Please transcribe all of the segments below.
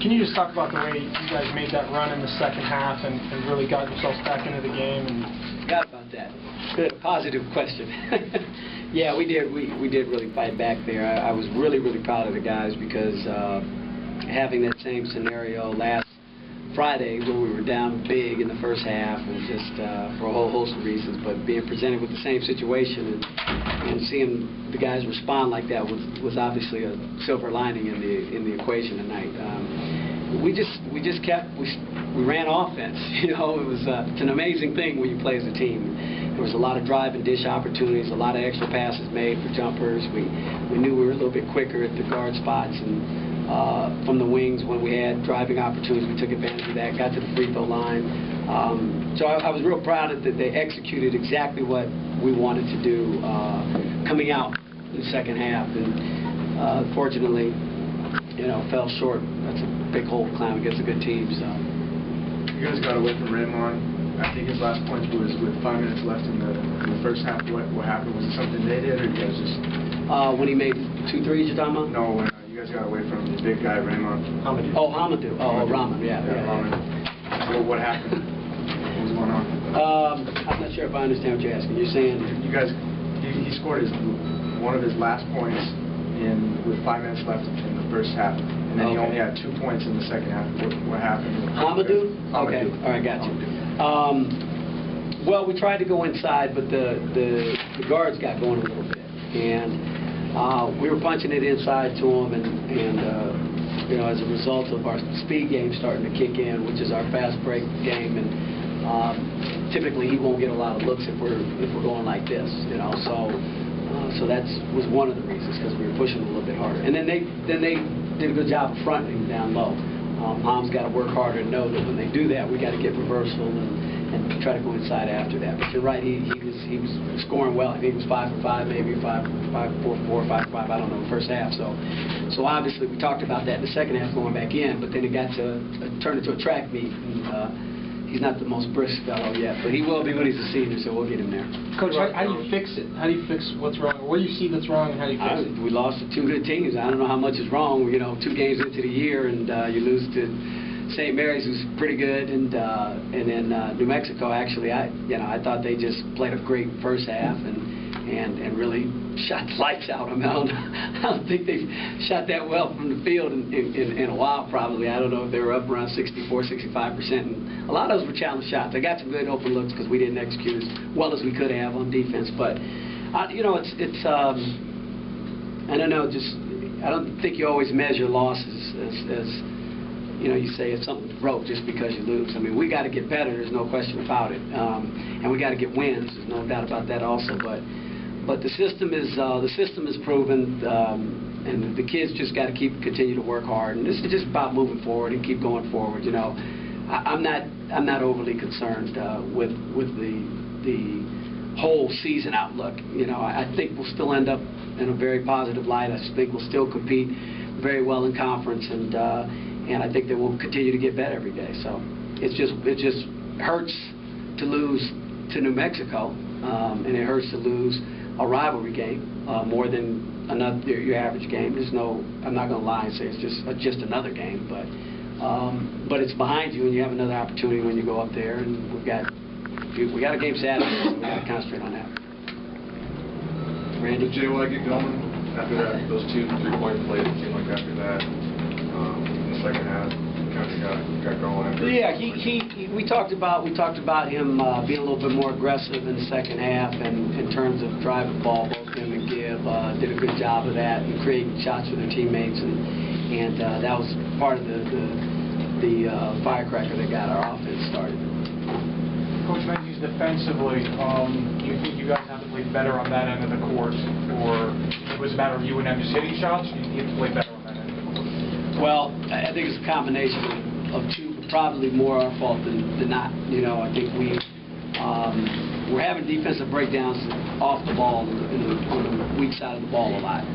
Can you just talk about the way you guys made that run in the second half and really got yourselves back into the game? Forgot about that. Good, positive question. Yeah, we did. We did really fight back there. I was really proud of the guys because having that same scenario last Friday when we were down big in the first half and just for a whole host of reasons, but being presented with the same situation and seeing the guys respond like that was obviously a silver lining in the equation tonight. We ran offense. You know, it's an amazing thing when you play as a team. There was a lot of drive and dish opportunities, a lot of extra passes made for jumpers. We knew we were a little bit quicker at the guard spots, and from the wings when we had driving opportunities, we took advantage of that, got to the free throw line. So I was real proud that they executed exactly what we wanted to do coming out in the second half, and unfortunately, you know, fell short. That's a big hole to climb against a good team. So you guys got away from Raymond. I think his last point was with 5 minutes left in the first half. What happened? Was it something they did, or you guys just? When he made 2 threes, you're talking about? No, when you guys got away from the big guy, Raymond. Hamadou. Oh, Hamadou. Oh, Rahman. Yeah. Raman. What happened? What was going on? I'm not sure if I understand what you're asking. You're saying you guys? He scored one of his last points with 5 minutes left in the first half, and then he only had 2 points in the second half. What happened? Hamadou? Okay. All right, got you. Well, we tried to go inside, but the guards got going a little bit, and we were punching it inside to them, and you know, as a result of our speed game starting to kick in, which is our fast break game, and typically he won't get a lot of looks if we're going like this, you know. So that was one of the reasons, because we were pushing a little bit harder. And then they did a good job of fronting down low. Ham's got to work harder to know that when they do that, we got to get reversal and try to go inside after that. But you're right, he was scoring well. I think he was 5 for 5, maybe 5 for 4, 5 for 5. I don't know, the first half. So obviously we talked about that in the second half going back in. But then it got to turn into a track meet. And, he's not the most brisk fellow yet, but he will be when he's a senior, so we'll get him there. Coach, how do you fix it? How do you fix what's wrong? What do you see that's wrong, and how do you fix it? We lost to 2 good teams. I don't know how much is wrong. You know, 2 games into the year, and you lose to St. Mary's, who's pretty good, and then New Mexico. Actually, I thought they just played a great first half and really shot the lights out. I mean, I don't think they've shot that well from the field in a while, probably. I don't know if they were up around 64, 65%. And a lot of those were challenge shots. They got some good open looks because we didn't execute as well as we could have on defense. But, you know, it's I don't know, I don't think you always measure losses as you know, you say if something's broke just because you lose. I mean, we got to get better. There's no question about it. And we got to get wins. There's no doubt about that also. But the system is proven, and the kids just got to continue to work hard. And this is just about moving forward and keep going forward. You know, I'm not overly concerned with the whole season outlook. You know, I think we'll still end up in a very positive light. I think we'll still compete very well in conference, and I think that we'll continue to get better every day. So it just hurts to lose to New Mexico, and it hurts to lose a rivalry game more than your average game. I'm not going to lie and say it's just another game, but it's behind you, and you have another opportunity when you go up there. And we got a game Saturday, so we got to concentrate on that. Randy? Did Jay want to get going after that? Those 2 3-point plays, it seemed like after that, in the second half, kind of got going. After yeah, we talked about him being a little bit more aggressive in the second half, and in terms of driving the ball. Both him and Gibb did a good job of that and creating shots for their teammates, and that was part of the firecracker that got our offense started. Coach Menzies, defensively, do you think you guys have to play better on that end of the court, or it was a matter of you and them just hitting shots, or do you have to play better on that end of the court? Well, I think it's a combination of 2, but probably more our fault than not. You know, I think we're having defensive breakdowns off the ball on the weak side of the ball a lot.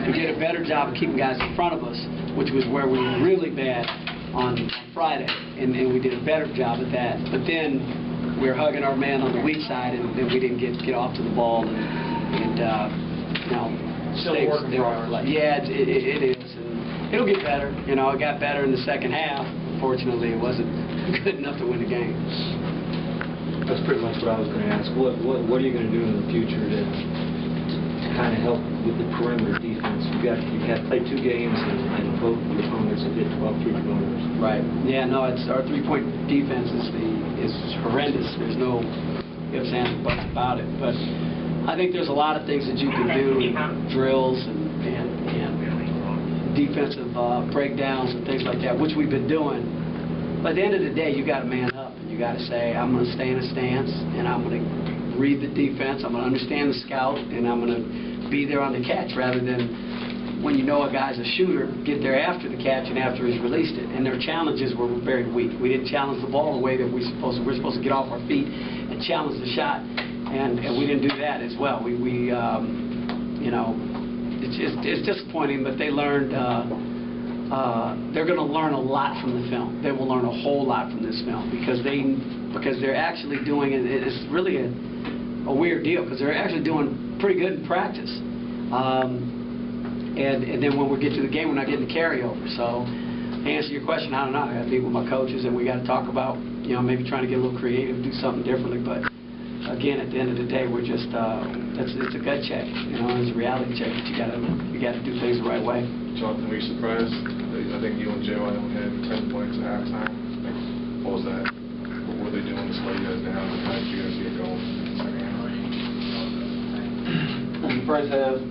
We did a better job of keeping guys in front of us, which was where we were really bad on Friday, and we did a better job at that. But then we were hugging our man on the weak side, and we didn't get off to the ball, and you know, still working progress. Yeah, it is, it'll get better. You know, it got better in the second half. Unfortunately, it wasn't good enough to win the game. That's pretty much what I was going to ask. What are you going to do in the future to kind of help with the perimeter defense? You had played 2 games and both your opponents have hit 12 3-pointers. Right. Yeah. No. It's our 3-point defense is horrendous. There's no ifs, ands, or buts about it. But I think there's a lot of things that you can do, drills and defensive breakdowns and things like that, which we've been doing. But at the end of the day, you got to man up and you got to say, I'm going to stay in a stance and I'm going to read the defense. I'm going to understand the scout and I'm going to be there on the catch rather than when you know a guy's a shooter, get there after the catch and after he's released it. And their challenges were very weak. We didn't challenge the ball the way that we're supposed to. We're supposed to get off our feet and challenge the shot, and we didn't do that as well. You know, it's disappointing, but they learned. They're going to learn a lot from the film. They will learn a whole lot from this film because they're actually doing it. It's really a weird deal because they're actually doing pretty good in practice. And then when we get to the game, we're not getting the carryover. So to answer your question, I don't know. I got to meet with my coaches and we got to talk about, you know, maybe trying to get a little creative, do something differently. But again, at the end of the day, we're just it's a gut check. You know, it's a reality check that you got to do things the right way. Jonathan, were you surprised? I think you and Joe only had 10 points at halftime. What was that? What were they doing to slow you guys down? How did you guys get going in the second half? In the first half,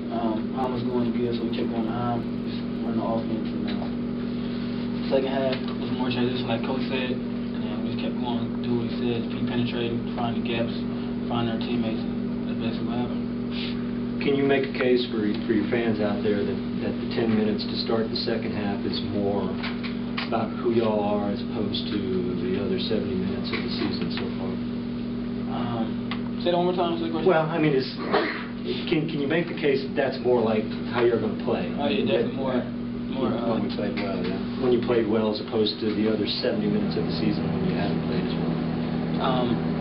Hom was going to be us, so we kept going to Hom, just running the offense. And second half was more transition, like Coach said, and then we just kept going, do what he said, keep penetrating, find the gaps, find our teammates, and that's basically what happened. Can you make a case for your fans out there that the 10 minutes to start the second half is more about who y'all are as opposed to the other 70 minutes of the season so far? Say that one more time. Say the question. Well, I mean, can you make the case that that's more like how you're going to play? Oh, yeah, definitely more. When we played well, yeah. When you played well as opposed to the other 70 minutes of the season when you haven't played as well?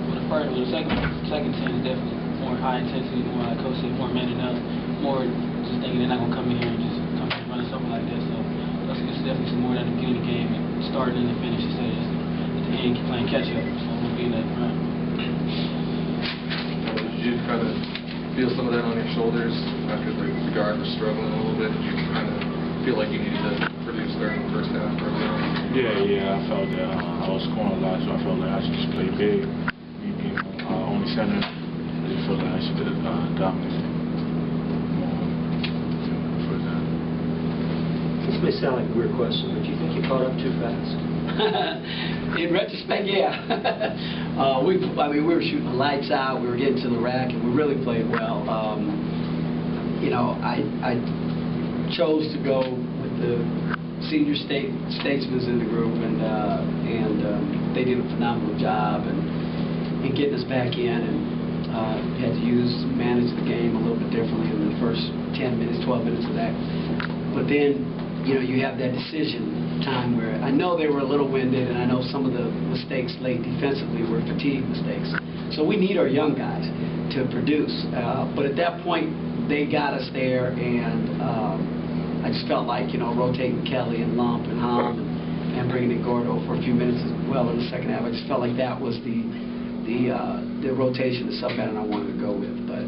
With the second 10 is definitely more high intensity, more like Coach said, more manning up, more just thinking they're not going to come in here and just come in and run something like that. So it's definitely some more than the beginning of the game and starting and the finish instead of just at the end playing catch up. So we'll be in that front. Did you kind of feel some of that on your shoulders after the guard was struggling a little bit? Did you kind of feel like you needed to produce during the first half early on? Yeah, I felt that I was scoring a lot, so I felt like I should just play big. Only center, I just felt like I should dominate for that. This may sound like a weird question, but do you think you caught up too fast? In retrospect, yeah. We were shooting the lights out. We were getting to the rack, and we really played well. You know, I chose to go with the senior statesmen in the group, and they did a phenomenal job in getting us back in, and had to manage the game a little bit differently in the first 10 minutes, 12 minutes of that. But then, you know, you have that decision time where I know they were a little winded, and I know some of the mistakes late defensively were fatigue mistakes. So we need our young guys to produce. But at that point, they got us there, and I just felt like, you know, rotating Kelly and Lump and Hom and bringing in Gordo for a few minutes as well in the second half. I just felt like that was the rotation, the sub-pattern I wanted to go with. But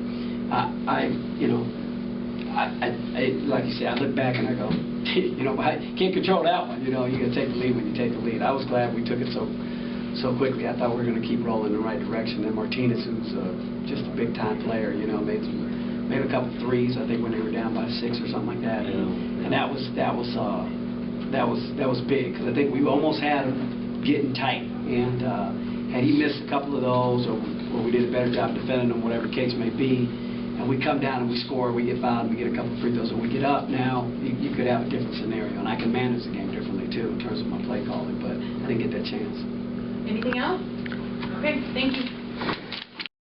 like you said, I look back and I go, you know, I can't control that one. You know, you got to take the lead when you take the lead. I was glad we took it so quickly. I thought we were going to keep rolling in the right direction. And Martinez, who's just a big-time player, you know, made a couple threes, I think, when they were down by 6 or something like that. Yeah. And that was big, because I think we almost had him getting tight. And had he missed a couple of those, or we did a better job defending them, whatever the case may be, and we come down and we score, we get fouled, and we get a couple of free throws, and we get up, now you could have a different scenario. And I can manage the game differently, too, in terms of my play calling, but I didn't get that chance. Anything else? Okay, thank you.